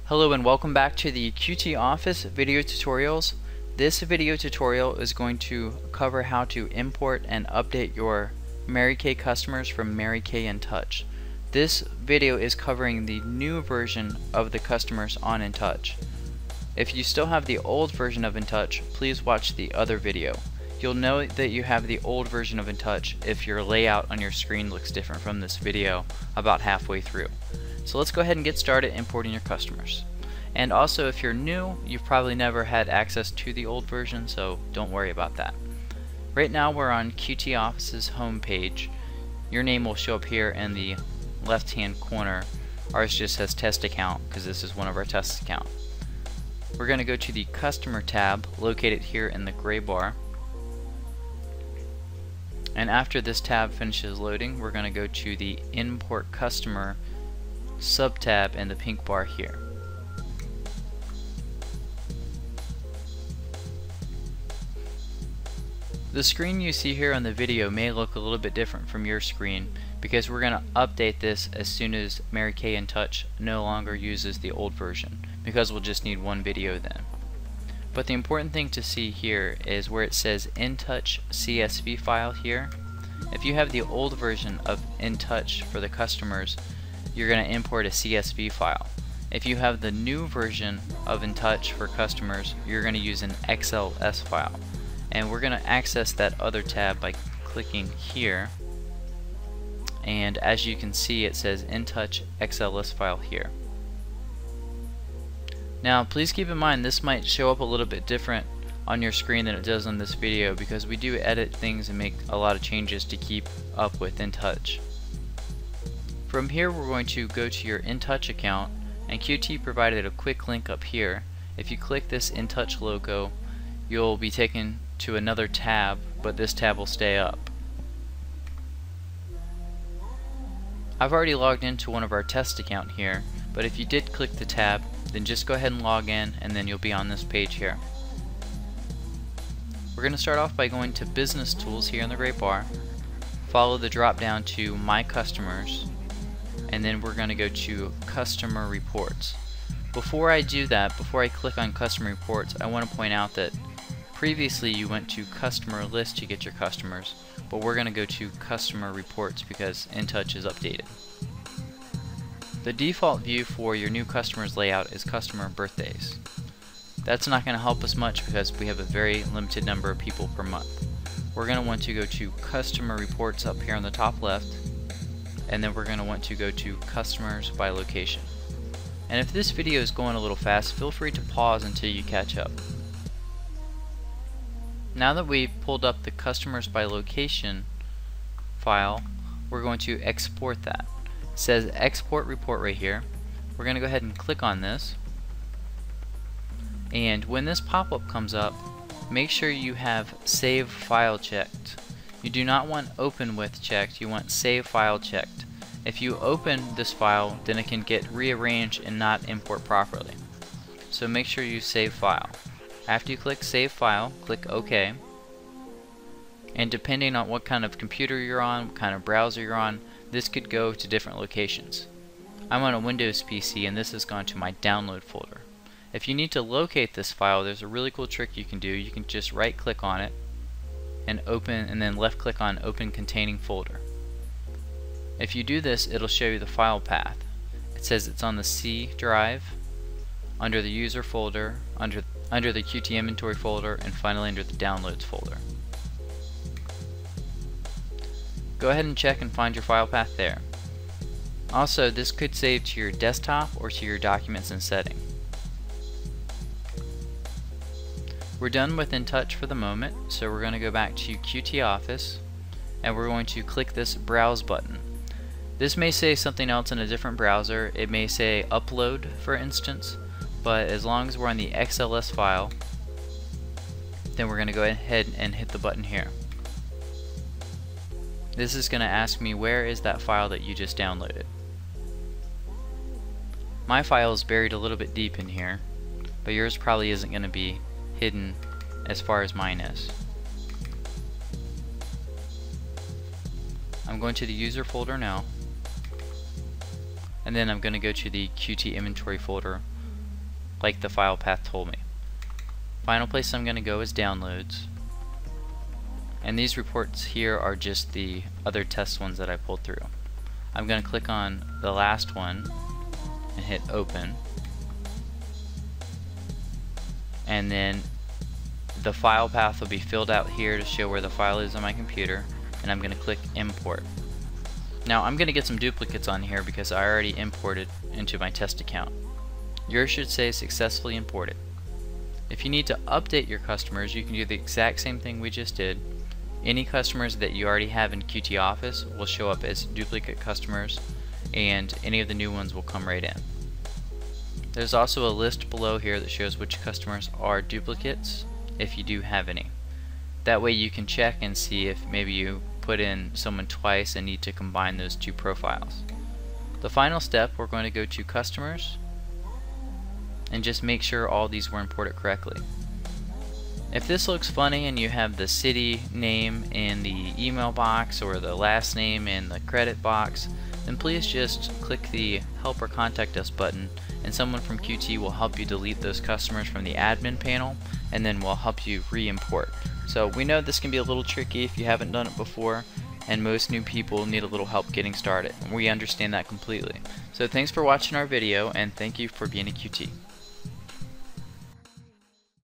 Hello and welcome back to the QT Office video tutorials. This video tutorial is going to cover how to import and update your Mary Kay customers from Mary Kay InTouch. This video is covering the new version of the customers on InTouch. If you still have the old version of InTouch, please watch the other video. You'll know that you have the old version of InTouch if your layout on your screen looks different from this video about halfway through. So let's go ahead and get started importing your customers. And also, if you're new, you've probably never had access to the old version, so don't worry about that. Right now we're on QT Office's home page. Your name will show up here in the left hand corner. Ours just says test account because this is one of our test accounts. We're going to go to the customer tab located here in the gray bar. And after this tab finishes loading, we're going to go to the import customer sub-tab in the pink bar here. The screen you see here on the video may look a little bit different from your screen because we're going to update this as soon as Mary Kay InTouch no longer uses the old version, because we'll just need one video then. But the important thing to see here is where it says InTouch CSV file here. If you have the old version of InTouch for the customers, you're going to import a CSV file. If you have the new version of InTouch for customers, you're going to use an XLS file. And we're going to access that other tab by clicking here. And as you can see, it says InTouch XLS file here. Now please keep in mind this might show up a little bit different on your screen than it does on this video because we do edit things and make a lot of changes to keep up with InTouch. From here we're going to go to your InTouch account, and QT provided a quick link up here. If you click this InTouch logo, you'll be taken to another tab, but this tab will stay up. I've already logged into one of our test account here, but if you did click the tab, then just go ahead and log in and then you'll be on this page here. We're going to start off by going to Business Tools here in the gray bar, follow the drop down to My Customers, and then we're going to go to Customer Reports. Before I do that, before I click on Customer Reports, I want to point out that previously you went to Customer List to get your customers, but we're going to go to Customer Reports because InTouch is updated. The default view for your new customers layout is Customer Birthdays. That's not going to help us much because we have a very limited number of people per month. We're going to want to go to Customer Reports up here on the top left, and then we're going to want to go to Customers by Location. And if this video is going a little fast, feel free to pause until you catch up. Now that we've pulled up the Customers by Location file, we're going to export that. It says Export Report right here. We're going to go ahead and click on this. And when this pop-up comes up, make sure you have Save File checked. You do not want Open With checked, you want Save File checked. If you open this file, then it can get rearranged and not import properly. So make sure you save file. After you click Save File, click OK. And depending on what kind of computer you're on, what kind of browser you're on, this could go to different locations. I'm on a Windows PC and this has gone to my download folder. If you need to locate this file, there's a really cool trick you can do. You can just right click on it and open, and then left click on Open Containing Folder. If you do this, it'll show you the file path. It says it's on the C drive, under the user folder, under the QT inventory folder, and finally under the downloads folder. Go ahead and check and find your file path there. Also, this could save to your desktop or to your documents and setting. We're done with InTouch for the moment, so we're going to go back to QT Office and we're going to click this Browse button. This may say something else in a different browser. It may say Upload, for instance, but as long as we're on the XLS file, then we're going to go ahead and hit the button here. This is going to ask me where is that file that you just downloaded. My file is buried a little bit deep in here, but yours probably isn't going to be hidden as far as mine is. I'm going to the user folder now, and then I'm going to go to the QT inventory folder like the file path told me. Final place I'm going to go is downloads, and these reports here are just the other test ones that I pulled through. I'm going to click on the last one and hit open, and then the file path will be filled out here to show where the file is on my computer, and I'm going to click import. Now I'm going to get some duplicates on here because I already imported into my test account. Yours should say successfully imported. If you need to update your customers, you can do the exact same thing we just did. Any customers that you already have in Qt Office will show up as duplicate customers, and any of the new ones will come right in. There's also a list below here that shows which customers are duplicates, if you do have any. That way you can check and see if maybe you put in someone twice and need to combine those two profiles. The final step, we're going to go to customers and just make sure all these were imported correctly. If this looks funny and you have the city name in the email box or the last name in the credit box, then please just click the help or contact us button, and someone from Qt will help you delete those customers from the admin panel, and then we'll help you re-import. So we know this can be a little tricky if you haven't done it before, and most new people need a little help getting started. We understand that completely. So thanks for watching our video, and thank you for being a Qt.